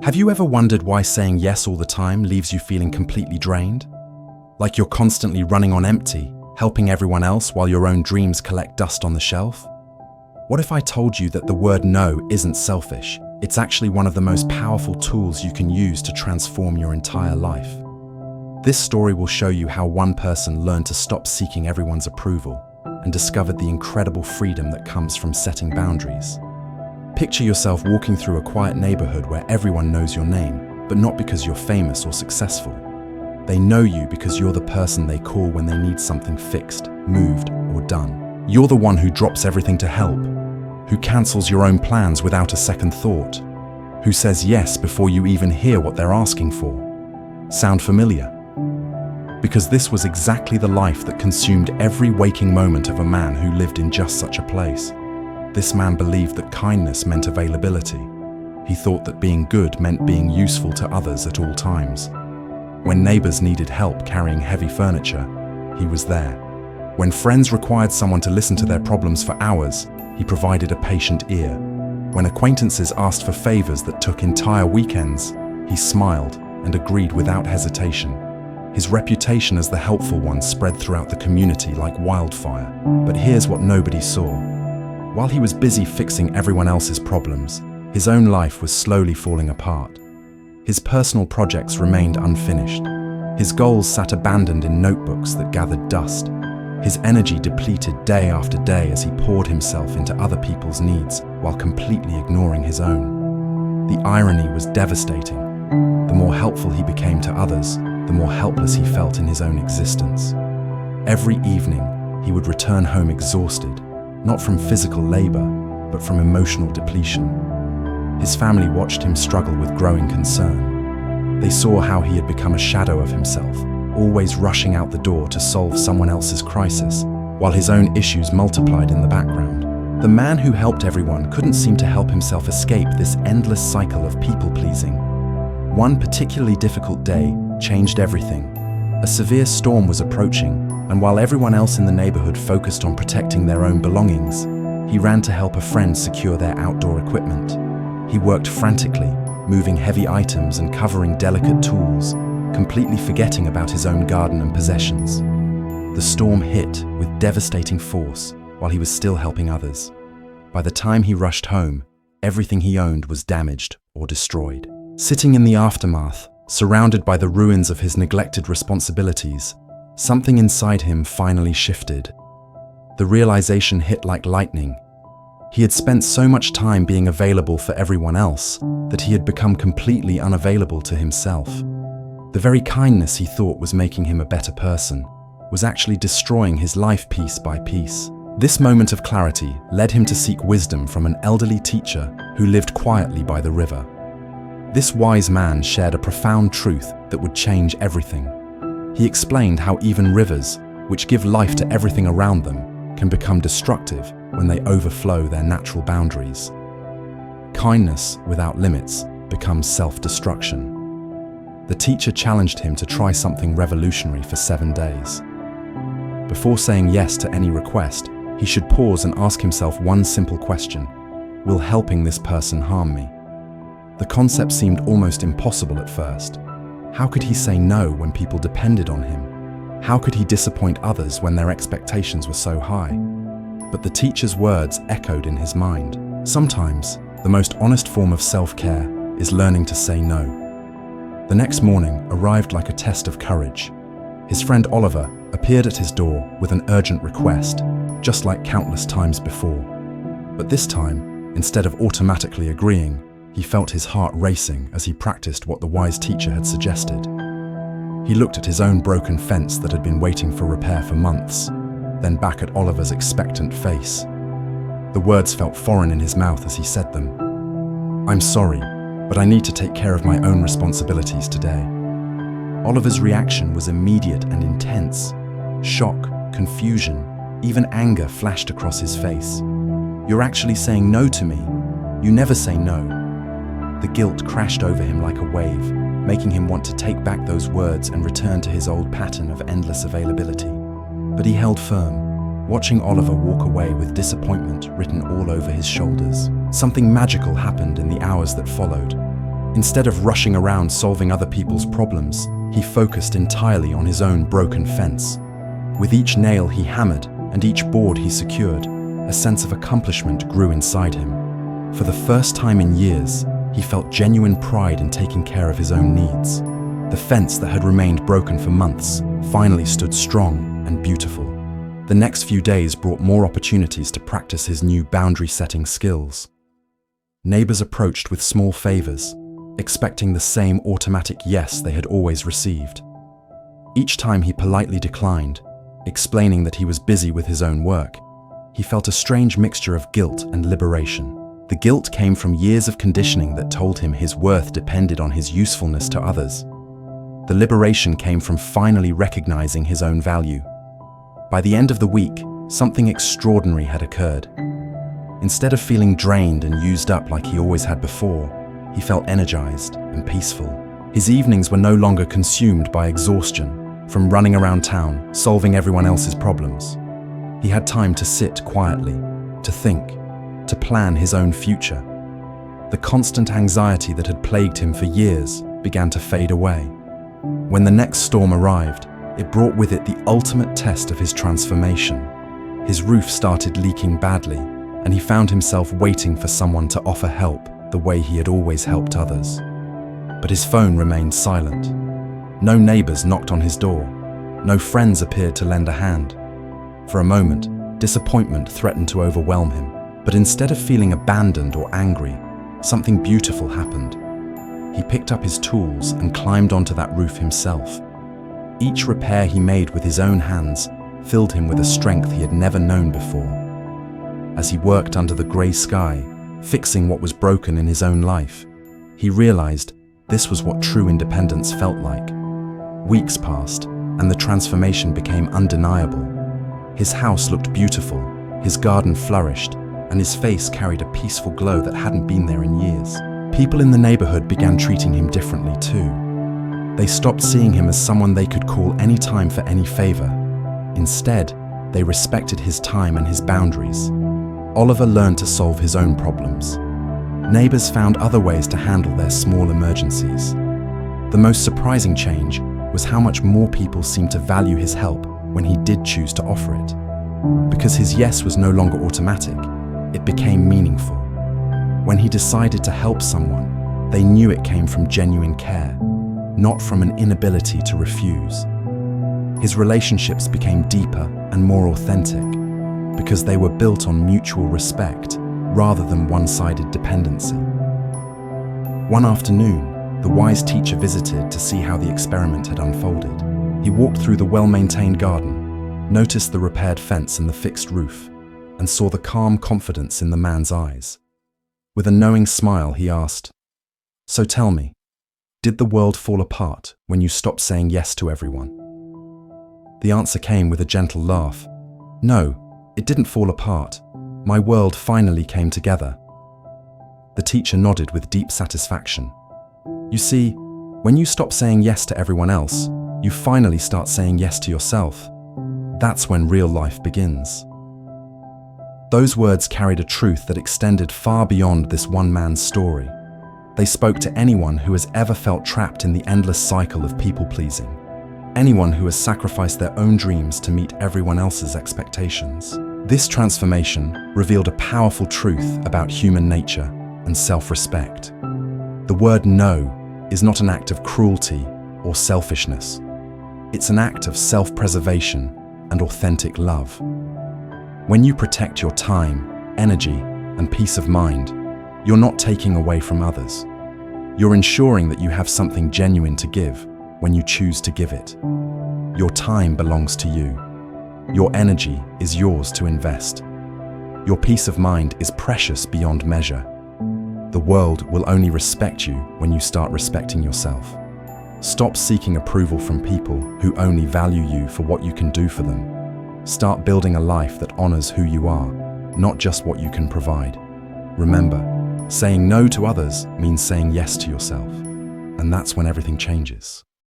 Have you ever wondered why saying yes all the time leaves you feeling completely drained? Like you're constantly running on empty, helping everyone else while your own dreams collect dust on the shelf? What if I told you that the word no isn't selfish? It's actually one of the most powerful tools you can use to transform your entire life. This story will show you how one person learned to stop seeking everyone's approval and discovered the incredible freedom that comes from setting boundaries. Picture yourself walking through a quiet neighborhood where everyone knows your name, but not because you're famous or successful. They know you because you're the person they call when they need something fixed, moved, or done. You're the one who drops everything to help, who cancels your own plans without a second thought, who says yes before you even hear what they're asking for. Sound familiar? Because this was exactly the life that consumed every waking moment of a man who lived in just such a place. This man believed that kindness meant availability. He thought that being good meant being useful to others at all times. When neighbors needed help carrying heavy furniture, he was there. When friends required someone to listen to their problems for hours, he provided a patient ear. When acquaintances asked for favors that took entire weekends, he smiled and agreed without hesitation. His reputation as the helpful one spread throughout the community like wildfire. But here's what nobody saw. While he was busy fixing everyone else's problems, his own life was slowly falling apart. His personal projects remained unfinished. His goals sat abandoned in notebooks that gathered dust. His energy depleted day after day as he poured himself into other people's needs while completely ignoring his own. The irony was devastating. The more helpful he became to others, the more helpless he felt in his own existence. Every evening, he would return home exhausted, not from physical labor, but from emotional depletion. His family watched him struggle with growing concern. They saw how he had become a shadow of himself, always rushing out the door to solve someone else's crisis, while his own issues multiplied in the background. The man who helped everyone couldn't seem to help himself escape this endless cycle of people-pleasing. One particularly difficult day changed everything. A severe storm was approaching, and while everyone else in the neighborhood focused on protecting their own belongings, he ran to help a friend secure their outdoor equipment. He worked frantically, moving heavy items and covering delicate tools, completely forgetting about his own garden and possessions. The storm hit with devastating force while he was still helping others. By the time he rushed home, everything he owned was damaged or destroyed. Sitting in the aftermath, surrounded by the ruins of his neglected responsibilities, something inside him finally shifted. The realization hit like lightning. He had spent so much time being available for everyone else that he had become completely unavailable to himself. The very kindness he thought was making him a better person was actually destroying his life piece by piece. This moment of clarity led him to seek wisdom from an elderly teacher who lived quietly by the river. This wise man shared a profound truth that would change everything. He explained how even rivers, which give life to everything around them, can become destructive when they overflow their natural boundaries. Kindness without limits becomes self-destruction. The teacher challenged him to try something revolutionary for 7 days. Before saying yes to any request, he should pause and ask himself one simple question: will helping this person harm me? The concept seemed almost impossible at first. How could he say no when people depended on him? How could he disappoint others when their expectations were so high? But the teacher's words echoed in his mind. Sometimes, the most honest form of self-care is learning to say no. The next morning arrived like a test of courage. His friend Oliver appeared at his door with an urgent request, just like countless times before. But this time, instead of automatically agreeing, he felt his heart racing as he practiced what the wise teacher had suggested. He looked at his own broken fence that had been waiting for repair for months, then back at Oliver's expectant face. The words felt foreign in his mouth as he said them. "I'm sorry, but I need to take care of my own responsibilities today." Oliver's reaction was immediate and intense. Shock, confusion, even anger flashed across his face. "You're actually saying no to me? You never say no." The guilt crashed over him like a wave, making him want to take back those words and return to his old pattern of endless availability. But he held firm, watching Oliver walk away with disappointment written all over his shoulders. Something magical happened in the hours that followed. Instead of rushing around solving other people's problems, he focused entirely on his own broken fence. With each nail he hammered and each board he secured, a sense of accomplishment grew inside him. For the first time in years, he felt genuine pride in taking care of his own needs. The fence that had remained broken for months finally stood strong and beautiful. The next few days brought more opportunities to practice his new boundary-setting skills. Neighbors approached with small favors, expecting the same automatic yes they had always received. Each time he politely declined, explaining that he was busy with his own work, he felt a strange mixture of guilt and liberation. The guilt came from years of conditioning that told him his worth depended on his usefulness to others. The liberation came from finally recognizing his own value. By the end of the week, something extraordinary had occurred. Instead of feeling drained and used up like he always had before, he felt energized and peaceful. His evenings were no longer consumed by exhaustion from running around town, solving everyone else's problems. He had time to sit quietly, to think, to plan his own future. The constant anxiety that had plagued him for years began to fade away. When the next storm arrived, it brought with it the ultimate test of his transformation. His roof started leaking badly, and he found himself waiting for someone to offer help the way he had always helped others. But his phone remained silent. No neighbors knocked on his door. No friends appeared to lend a hand. For a moment, disappointment threatened to overwhelm him. But instead of feeling abandoned or angry, something beautiful happened. He picked up his tools and climbed onto that roof himself. Each repair he made with his own hands filled him with a strength he had never known before. As he worked under the grey sky, fixing what was broken in his own life, he realized this was what true independence felt like. Weeks passed, and the transformation became undeniable. His house looked beautiful, his garden flourished, and his face carried a peaceful glow that hadn't been there in years. People in the neighborhood began treating him differently too. They stopped seeing him as someone they could call any time for any favor. Instead, they respected his time and his boundaries. Oliver learned to solve his own problems. Neighbors found other ways to handle their small emergencies. The most surprising change was how much more people seemed to value his help when he did choose to offer it. Because his yes was no longer automatic, it became meaningful. When he decided to help someone, they knew it came from genuine care, not from an inability to refuse. His relationships became deeper and more authentic because they were built on mutual respect rather than one-sided dependency. One afternoon, the wise teacher visited to see how the experiment had unfolded. He walked through the well-maintained garden, noticed the repaired fence and the fixed roof, and saw the calm confidence in the man's eyes. With a knowing smile, he asked, "So tell me, did the world fall apart when you stopped saying yes to everyone?" The answer came with a gentle laugh. "No, it didn't fall apart. My world finally came together." The teacher nodded with deep satisfaction. "You see, when you stop saying yes to everyone else, you finally start saying yes to yourself. That's when real life begins." Those words carried a truth that extended far beyond this one man's story. They spoke to anyone who has ever felt trapped in the endless cycle of people-pleasing. Anyone who has sacrificed their own dreams to meet everyone else's expectations. This transformation revealed a powerful truth about human nature and self-respect. The word no is not an act of cruelty or selfishness. It's an act of self-preservation and authentic love. When you protect your time, energy, and peace of mind, you're not taking away from others. You're ensuring that you have something genuine to give when you choose to give it. Your time belongs to you. Your energy is yours to invest. Your peace of mind is precious beyond measure. The world will only respect you when you start respecting yourself. Stop seeking approval from people who only value you for what you can do for them. Start building a life that honors who you are, not just what you can provide. Remember, saying no to others means saying yes to yourself, and that's when everything changes.